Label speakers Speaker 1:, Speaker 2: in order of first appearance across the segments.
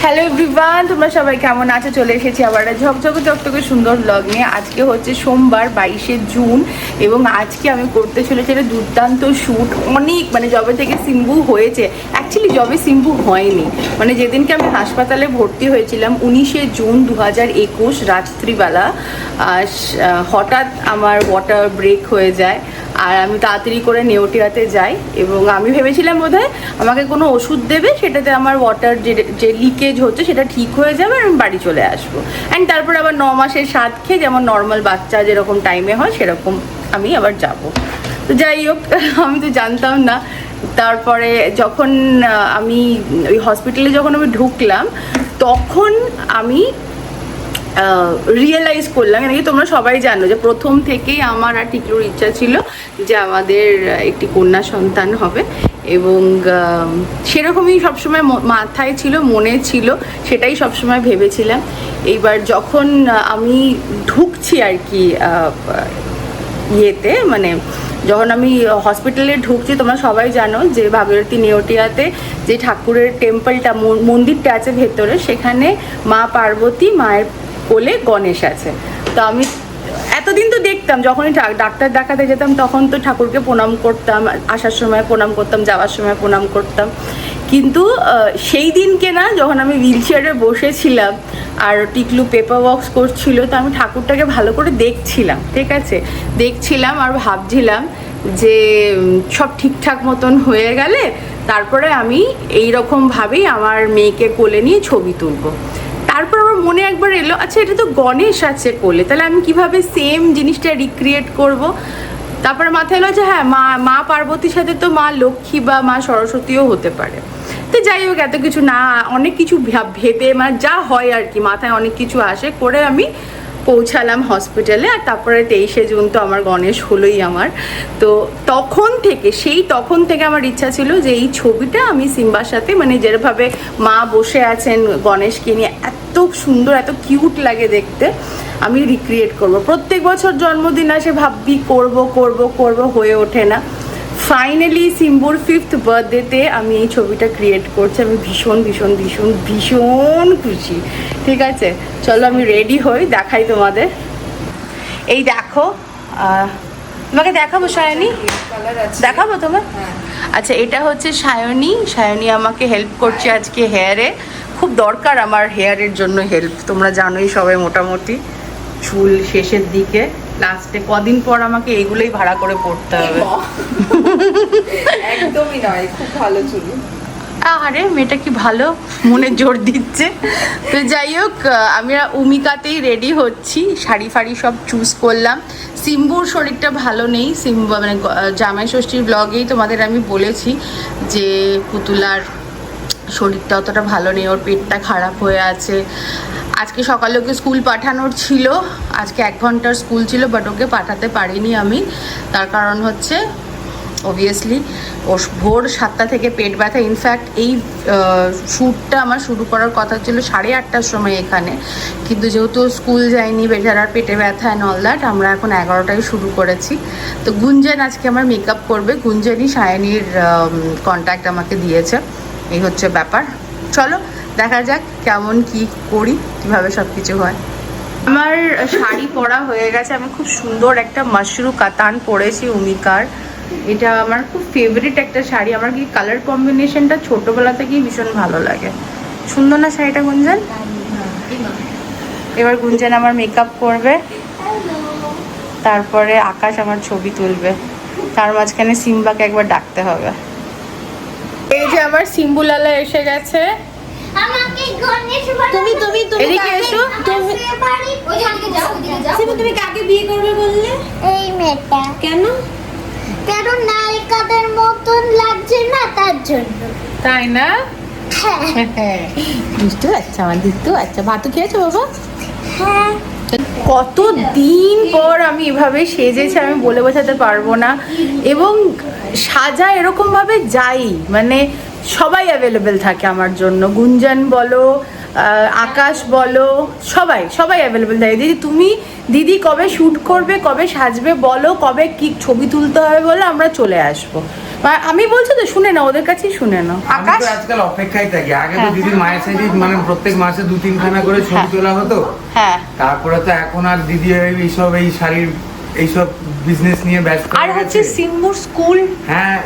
Speaker 1: Hello everyone, তোমরা সবাই কেমন আছো? চলে এসেছি আবার ঝকঝকে সুন্দর ব্লগ নিয়ে। আজকে হচ্ছে সোমবার 22শে জুন এবং আজকে আমি করতে চলেছি একটা দুর্দান্ত শ্যুট। অনেক যবে থেকে সিম্বু হয়েছে, অ্যাকচুয়ালি যবে সিম্বু হয়নি, যেদিনকে আমি হাসপাতালে ভর্তি হয়েছিলাম 19শে জুন 2021 রাত্রিবেলা হঠাৎ আমার ওয়াটার ব্রেক হয়ে যায় আর আমি তাড়াতাড়ি করে নেওটিয়াতে যাই এবং আমি ভেবেছিলাম বোধহয় আমাকে কোনো ওষুধ দেবে, সেটাতে আমার ওয়াটার যে লিকেজ হচ্ছে সেটা ঠিক হয়ে যাবে আর আমি বাড়ি চলে আসবো। অ্যান্ড তারপরে আবার 9 মাসের স্বাদ খেয়ে যেমন নর্মাল বাচ্চা যেরকম টাইমে হয় সেরকম আমি আবার যাব। তো যাই হোক, আমি তো জানতাম না। তারপরে যখন আমি ওই হসপিটালে যখন আমি ঢুকলাম তখন আমি রিয়েলাইজ করলাম, নাকি তোমরা সবাই জানো যে প্রথম থেকেই আমার আর টিকলুর ইচ্ছা ছিল যে আমাদের একটি কন্যা সন্তান হবে এবং সেরকমই সবসময় মাথায় ছিল, মনে ছিল, সেটাই সবসময় ভেবেছিলাম। এইবার যখন আমি ঢুকছি আর কি ইয়েতে, যখন আমি হসপিটালে ঢুকছি, তোমরা সবাই জানো যে ভাগীরথী নেওটিয়াতে যে ঠাকুরের টেম্পলটা, মন্দিরটা আছে ভেতরে, সেখানে মা পার্বতী, মায়ের কোলে গণেশ আছে। তো আমি এতদিন তো দেখতাম, যখনই ডাক্তার দেখাতে যেতাম তখন তো ঠাকুরকে প্রণাম করতাম, আসার সময় প্রণাম করতাম, যাওয়ার সময় প্রণাম করতাম। কিন্তু সেই দিনকে না, যখন আমি হুইল চেয়ারে বসেছিলাম আর টিকলু পেপার ওয়ার্কস করছিল, তো আমি ঠাকুরটাকে ভালো করে দেখছিলাম, ঠিক আছে, দেখছিলাম আর ভাবছিলাম যে সব ঠিকঠাক মতন হয়ে গেলে তারপরে আমি এইরকমভাবেই আমার মেয়েকে কোলে নিয়ে ছবি তুলব। তারপর আমার মনে একবার এলো, আচ্ছা এটা তো গণেশ আছে কোলে, তাহলে আমি কিভাবে সেম জিনিসটা রিক্রিয়েট করব। তারপরে মাথায় এলো যে হ্যাঁ, মা পার্বতীর সাথে তো মা লক্ষ্মী বা মা সরস্বতীও হতে পারে। তো যাই হোক, এত কিছু না, অনেক কিছু ভেবে যা হয় আর কি, মাথায় অনেক কিছু আসে করে আমি পৌঁছালাম হসপিটালে। আর তারপরে 23শে জুন তো আমার গণেশ হলোই আমার। তো তখন থেকে আমার ইচ্ছা ছিল যে এই ছবিটা আমি সিম্বার সাথে, যেভাবে মা বসে আছেন গণেশকে নিয়ে, এত সুন্দর, এত কিউট লাগে দেখতে, আমি রিক্রিয়েট করব। প্রত্যেক বছর জন্মদিন আসে, ভাবি করব করব করব, হয়ে ওঠে না। ফাইনালি সিম্বুর 5th বার্থডেতে আমি এই ছবিটা ক্রিয়েট করছি। আমি ভীষণ ভীষণ ভীষণ ভীষণ খুশি। ঠিক আছে, চলো আমি রেডি হই, দেখাই তোমাদের। এই দেখো, তোমাকে দেখাবো সায়নী, দেখাবো তোমার। আচ্ছা, এটা হচ্ছে সায়নী আমাকে হেল্প করছে আজকে হেয়ারে। খুব দরকার আমার হেয়ারের জন্য হেল্প, তোমরা জানোই সবাই। মোটামুটি চুল শেষের দিকে, লাস্টে কদিন পর আমাকে এইগুলোই ভাড়া করে পড়তে হবে।
Speaker 2: একদমই নয়, খুব ভালো চুল।
Speaker 1: আরে মেয়েটা কি ভালো মনে জোর দিচ্ছে। তো যাই হোক, আমরা উমিকাতেই রেডি হচ্ছি, শাড়ি ফাড়ি সব চুজ করলাম। সিম্বুর শরীরটা ভালো নেই, জামাই ষষ্ঠীর ব্লগেই তোমাদের আমি বলেছি যে পুতুলার শরীরটা অতটা ভালো নেই, ওর পেটটা খারাপ হয়ে আছে। আজকে সকালে ওকে স্কুল পাঠানোর ছিল, আজকে 1 ঘন্টার স্কুল ছিল, বাট ওকে পাঠাতে পারিনি আমি। তার কারণ হচ্ছে অবভিয়াসলি ওর ভোর 7টা থেকে পেট ব্যথা। ইনফ্যাক্ট এই শ্যুটটা আমার শুরু করার কথা ছিল 8:30টার সময় এখানে, কিন্তু যেহেতু স্কুল যায়নি, বেচারার পেটে ব্যথা অ্যান্ড অল দ্যাট, আমরা এখন 11টায় শুরু করেছি। তো গুঞ্জন আজকে আমার মেকআপ করবে, গুঞ্জনই সায়নীর কন্ট্যাক্ট আমাকে দিয়েছে। এই হচ্ছে ব্যাপার। চলো দেখা যাক কেমন কি করি, কিভাবে সব কিছু হয়। আমার শাড়ি পরা হয়ে গেছে, আমি খুব সুন্দর একটা মাশরু কাতান পরেছি উমিকার। এটা আমার খুব ফেভারিট একটা শাড়ি, আমার কি কালার কম্বিনেশনটা ছোটবেলা থেকেই ভীষণ ভালো লাগে। সুন্দর না শাড়িটা গুঞ্জন? এবার গুঞ্জন আমার মেকআপ করবে, তারপরে আকাশ আমার ছবি তুলবে, তার মাঝখানে সিম্বাকে একবার ডাকতে হবে। এই যে আমার সিম্বুলালা এসে গেছে। এদিকে এসো।
Speaker 3: তুমি কাকে বিয়ে করবে বললে?
Speaker 4: এই মেয়েটা।
Speaker 3: কেন?
Speaker 4: কারণ নায়িকাদের মতন লাগছে না, তার জন্য।
Speaker 1: তাই না?
Speaker 4: হ্যাঁ।
Speaker 3: দুষ্টু আচ্ছা, আমার দুষ্টু আচ্ছা। ভাতও খেয়েছো বাবা?
Speaker 4: হ্যাঁ।
Speaker 1: কত দিন পর আমি এভাবে সেজেছি, আমি বলে বোঝাতে পারবো না। এবং সাজা এরকমভাবে যাই, সবাই অ্যাভেলেবেল থাকে আমার জন্য। গুঞ্জন বলো, আকাশ বলো, সবাই অ্যাভেলেবেল থাকে। দিদি কবে শ্যুট করবে, কবে সাজবে বলো, কবে কি ছবি তুলতে হবে বলো, আমরা চলে আসবো। আমি বলছি তো শুনে না, ওদের কাছেই শুনে নাও।
Speaker 5: আমি
Speaker 1: আকাশ
Speaker 5: তো আজকাল অপেক্ষায় থাকি। আগে তো
Speaker 1: হ্যাঁ।
Speaker 5: দিদির মায়ের সাথে মানে প্রত্যেক মাসে 2-3 খানা করে ছবি
Speaker 1: হ্যাঁ।
Speaker 5: তোলা হতো।
Speaker 1: হ্যাঁ,
Speaker 5: তারপরে তো এখন আর দিদি এইসব এই শাড়ির এইসব বিজনেস নিয়ে ব্যস্ত
Speaker 1: আর
Speaker 5: হয়ে
Speaker 1: হচ্ছে
Speaker 5: গেছে।
Speaker 1: সিম্বুর স্কুল।
Speaker 5: হ্যাঁ,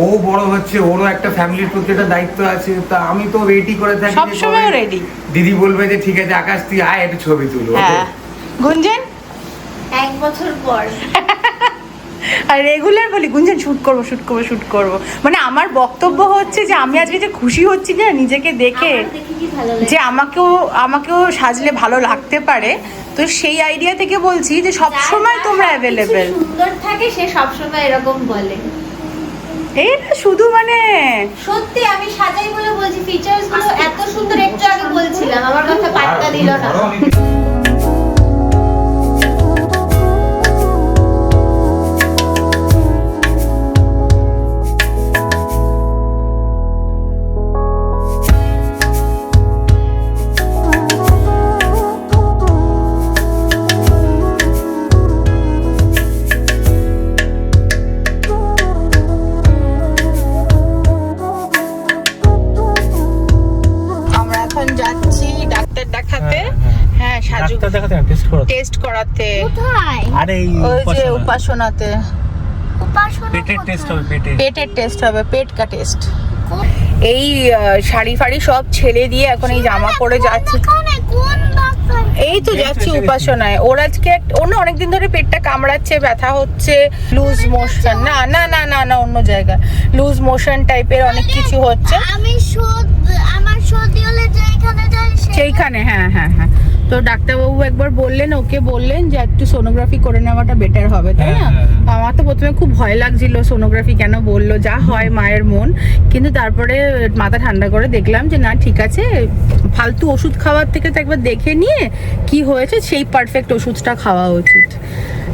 Speaker 5: ও বড় হচ্ছে, ওরও একটা ফ্যামিলির প্রতি একটা দায়িত্ব আছে। তা আমি তো রেডি করে থাকি,
Speaker 1: সব
Speaker 5: যে
Speaker 1: সময়
Speaker 5: কবে
Speaker 1: রেডি।
Speaker 5: দিদি বলবে যে ঠিক আছে আকাশ তুই আয় একটু ছবি তুলো।
Speaker 1: হ্যাঁ, গুঞ্জন
Speaker 4: 1 বছর পর
Speaker 1: আর রেগুলার বলি গুঞ্জন শুট করবো শুট করবো শুট করবো, মানে আমার বক্তব্য হচ্ছে যে আমি আজকে যে খুশি হচ্ছি না নিজেকে দেখে,
Speaker 4: আমার দেখে কি ভালো লাগে
Speaker 1: যে আমাকেও সাজলে ভালো লাগতে পারে, তো সেই আইডিয়া থেকে বলছি যে সব সময় তোমরা অ্যাভেলেবেল।
Speaker 4: সুন্দর থাকে সে সব সময় এরকম বলে।
Speaker 1: এই না শুধু মানে
Speaker 4: সত্যি আমি সাজাই বলে বলছি, ফিচার্স গুলো এত সুন্দর, একটু আগে বলছিলাম আমার কথা পাত্তা দিল না।
Speaker 1: আমরা এখন যাচ্ছি ডাক্তার দেখাতে। হ্যাঁ, সাজু
Speaker 6: ডাক্তার দেখাতে না, টেস্ট করো।
Speaker 1: টেস্ট করাতে।
Speaker 4: কোথায়?
Speaker 6: আরে এই
Speaker 1: ওই যে
Speaker 6: উপাসনা।
Speaker 1: উপাসনাতে
Speaker 4: উপাসনা
Speaker 6: পেটের
Speaker 4: কোথায়?
Speaker 6: টেস্ট হবে, পেটে।
Speaker 1: পেটের টেস্ট হবে, পেট কা টেস্ট। এই শাড়ি ফাড়ি সব ছেড়ে দিয়ে এখন এই জামা পরে যাচ্ছে।
Speaker 4: কোন ডাক্তার?
Speaker 1: এই তো যাচ্ছি উপাসনায়। ওর আজকে ওর না অনেকদিন ধরে পেটটা কামড়াচ্ছে, ব্যথা হচ্ছে, লুজ মোশন, না না না না না অন্য জায়গায় লুজ মোশন টাইপের অনেক কিছু হচ্ছে
Speaker 4: আমার সর্দি হলে যেখানে যাই
Speaker 1: সেইখানে। হ্যাঁ হ্যাঁ হ্যাঁ, তো ডাক্তারবাবু একবার বললেন, ওকে বললেন যে একটু সোনোগ্রাফি করে নেওয়াটা বেটার হবে, তাই না? আমার তো প্রথমে খুব ভয় লাগছিল, সোনোগ্রাফি কেন বললো, যা হয় মায়ের মন। কিন্তু তারপরে মাথা ঠান্ডা করে দেখলাম যে না ঠিক আছে, ফালতু ওষুধ খাওয়ার থেকে তো একবার দেখে নিয়ে কি হয়েছে সেই পারফেক্ট ওষুধটা খাওয়া উচিত।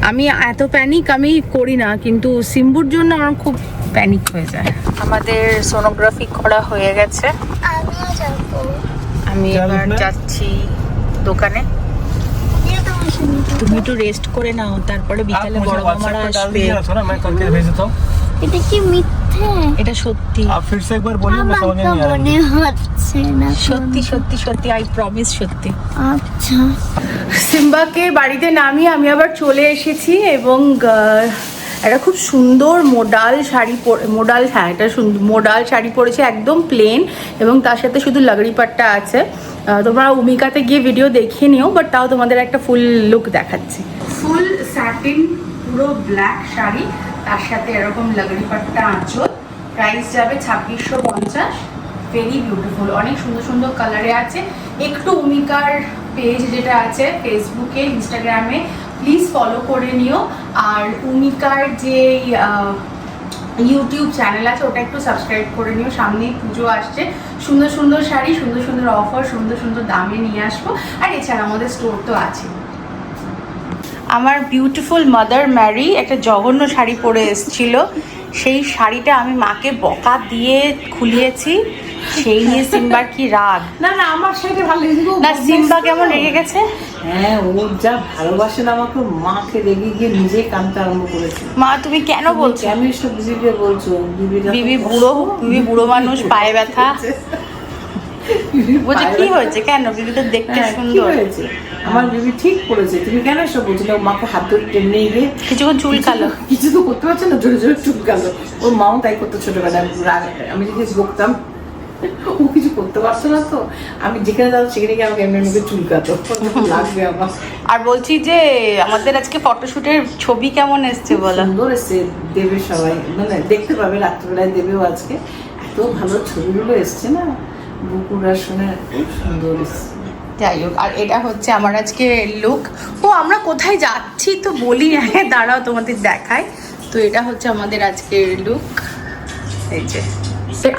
Speaker 1: আমি এত প্যানিক আমি করি না, কিন্তু সিম্বুর জন্য আমার খুব প্যানিক হয়ে যায়। আমাদের সোনোগ্রাফি করা হয়ে গেছে,
Speaker 4: আমিও যাবো।
Speaker 1: আমি এবার যাচ্ছি দোকানে। তুমি একটু রেস্ট করে নাও, তারপরে বিকালে বড় মামারা আসবে।
Speaker 6: मैं करके भेज देता हूँ।
Speaker 4: এটা কি মিথ্যে?
Speaker 1: এটা সত্যি
Speaker 6: आप फिर से एक बार बोलिए, मैं
Speaker 4: আমার
Speaker 6: समझ
Speaker 4: তো
Speaker 6: नहीं आ रहा।
Speaker 4: মনে হচ্ছে না।
Speaker 1: সত্যি সত্যি সত্যি, আই প্রমিস সত্যি।
Speaker 4: আচ্ছা,
Speaker 1: সিম্বাকে বাড়িতে নামিয়ে আমি আবার চলে এসেছি এবং একটা খুব সুন্দর মোডাল শাড়ি মোডাল, হ্যাঁ এটা মোডাল শাড়ি পরেছে, একদম প্লেন এবং তার সাথে শুধু লাগড়ি পাট্টা আছে। তোমরা উমিকাতে গিয়ে ভিডিও দেখিয়ে নিও, বাট তাও তোমাদের একটা ফুল লুক দেখাচ্ছি। ফুল স্যাটিন পুরো ব্ল্যাক শাড়ি, তার সাথে এরকম লাগড়ি পাট্টা আঁচল। প্রাইস যাবে 2650। ভেরি বিউটিফুল, অনেক সুন্দর সুন্দর কালারে আছে। একটু উমিকার পেজ যেটা আছে ফেসবুকে ইনস্টাগ্রামে প্লিজ ফলো করে নিও, আর উমিকার যে ইউটিউব চ্যানেল আছে ওটা একটু সাবস্ক্রাইব করে নিও। সামনেই পুজো আসছে, সুন্দর সুন্দর শাড়ি, সুন্দর সুন্দর অফার, সুন্দর সুন্দর দামে নিয়ে আসবো। আর এছাড়া আমাদের স্টোর তো আছে। আমার বিউটিফুল মাদার ম্যারি একটা জঘন্য শাড়ি পরে এসেছিল, সেই শাড়িটা আমি মাকে বকা দিয়ে খুলিয়েছি, সেই নিয়ে সিম্বার কি রাগ।
Speaker 2: না না, আমার শাড়িটা ভালো লেগেছে গো।
Speaker 1: না সিম্বা কেমন রেগে গেছে।
Speaker 2: হ্যাঁ, ও যা ভালোবাসেন আমাকে, মাকে রেগে গিয়ে নিজে কাঁদতে আরম্ভ করেছে।
Speaker 1: মা তুমি কেন বলছো?
Speaker 2: আমি সব বিজিকে বলছো,
Speaker 1: বিবি বুড়ো মানুষ, পায়ে ব্যথা। বলছে কি হয়েছে, কেন বিবি তো দেখতে
Speaker 2: হ্যাঁ, কি
Speaker 1: সুন্দর।
Speaker 2: হয়েছে? আমার বিবি ঠিক করেছে, তুমি কেন এসব বলছো? ও মাকে হাত ধরে টেনে গিয়ে
Speaker 1: কিছুক্ষণ চুল কালো।
Speaker 2: কিছু তো করতে পারছে না, জোরে জোরে চুল কালো। ওর মাও তাই করতো ছোটবেলায়। আমি যদি বকতাম, ও কিছু করতে পারছো না, তো আমি যেখানে যাবো সেখানে গিয়ে আমাকে এমনি মুখে চুল কাটো, লাগবে আমার।
Speaker 1: আর বলছি যে আমাদের আজকে ফটোশুটের ছবি কেমন এসছে বলো।
Speaker 2: সুন্দর এসছে, দেবে সবাই, মানে দেখতে পাবে রাত্রিবেলায়, দেবেও আজকে। এত ভালো ছবিগুলো এসছে না, বুকুর আসনে খুব সুন্দর এসছে।
Speaker 1: যাই হোক, আর এটা হচ্ছে আমার আজকে লুক। ও আমরা কোথায় যাচ্ছি তো বলি, আগে দাঁড়াও তোমাদের দেখায়। তো এটা হচ্ছে আমাদের আজকের লুক, এই যে।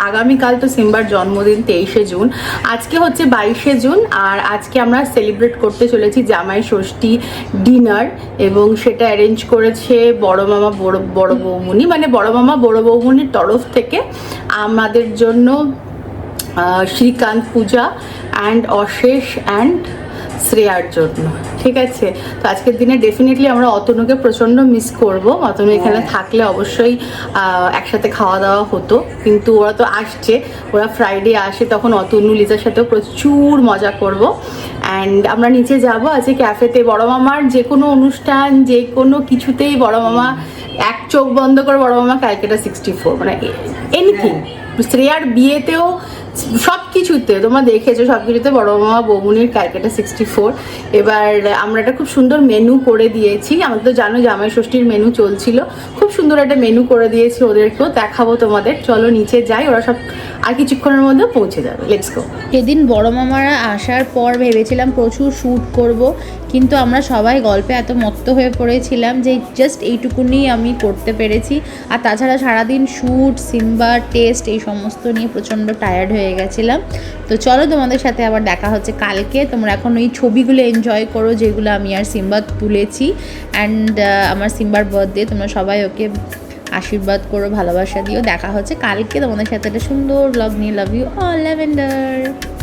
Speaker 1: আগামীকাল তো সিম্বার জন্মদিন 23শে জুন, আজকে হচ্ছে 22শে জুন, আর আজকে আমরা সেলিব্রেট করতে চলেছি জামাই ষষ্ঠী ডিনার, এবং সেটা অ্যারেঞ্জ করেছে বড় মামা বড় বৌমুনি, মানে বড় মামা বড় বৌমুনির তরফ থেকে আমাদের জন্য শ্রীকান্ত পূজা অ্যান্ড অশেষ অ্যান্ড শ্রেয়ার জন্য, ঠিক আছে? তো আজকের দিনে ডেফিনেটলি আমরা অতনুকে প্রচণ্ড মিস করব। অতনু এখানে থাকলে অবশ্যই একসাথে খাওয়া দাওয়া হতো, কিন্তু ওরা তো আসছে, ওরা ফ্রাইডে আসে, তখন অতনু লিজার সাথেও প্রচুর মজা করব। অ্যান্ড আমরা নিচে যাব আজকে ক্যাফেতে। বড় মামার যে কোনো অনুষ্ঠান, যে কোনো কিছুতেই বড় মামা এক চোখ বন্ধ করে বড় মামা ক্যালকাটা 64, মানে এনিথিং। শ্রেয়ার বিয়েতেও সব কিছুতে তোমরা দেখেছো, সব কিছুতে বড় মামা বৌমনির ক্যালকাটা 64। এবার আমরা একটা খুব সুন্দর মেনু করে দিয়েছি, আমাদের তো জানো জামাই ষষ্ঠীর মেনু চলছিল, খুব সুন্দর একটা মেনু করে দিয়েছি, ওদেরকেও দেখাবো তোমাদের। চলো নিচে যাই, ওরা সব আর কিছুক্ষণের মধ্যে পৌঁছে যাবে। Let's go.
Speaker 3: সেদিন বড় মামারা আসার পর ভেবেছিলাম প্রচুর শ্যুট করব, কিন্তু আমরা সবাই গল্পে এত মত্ত হয়ে পড়েছিলাম যে জাস্ট এইটুকুনি আমি করতে পেরেছি। আর তাছাড়া সারাদিন শ্যুট, সিম্বা টেস্ট এই সমস্ত নিয়ে প্রচণ্ড টায়ার্ড হয়ে গেছিলাম। তো চলো তোমাদের সাথে আবার দেখা হচ্ছে কালকে। তোমরা এখন ওই ছবিগুলো এনজয় করো যেগুলো আমি আর সিম্বা তুলেছি। অ্যান্ড আমার সিম্বার বার্থডে, তোমরা সবাই ওকে আশীর্বাদ করো, ভালোবাসা দিও। দেখা হচ্ছে কালকে তোমাদের সাথে একটা সুন্দর ব্লগ নিয়ে। Love you all, lavender.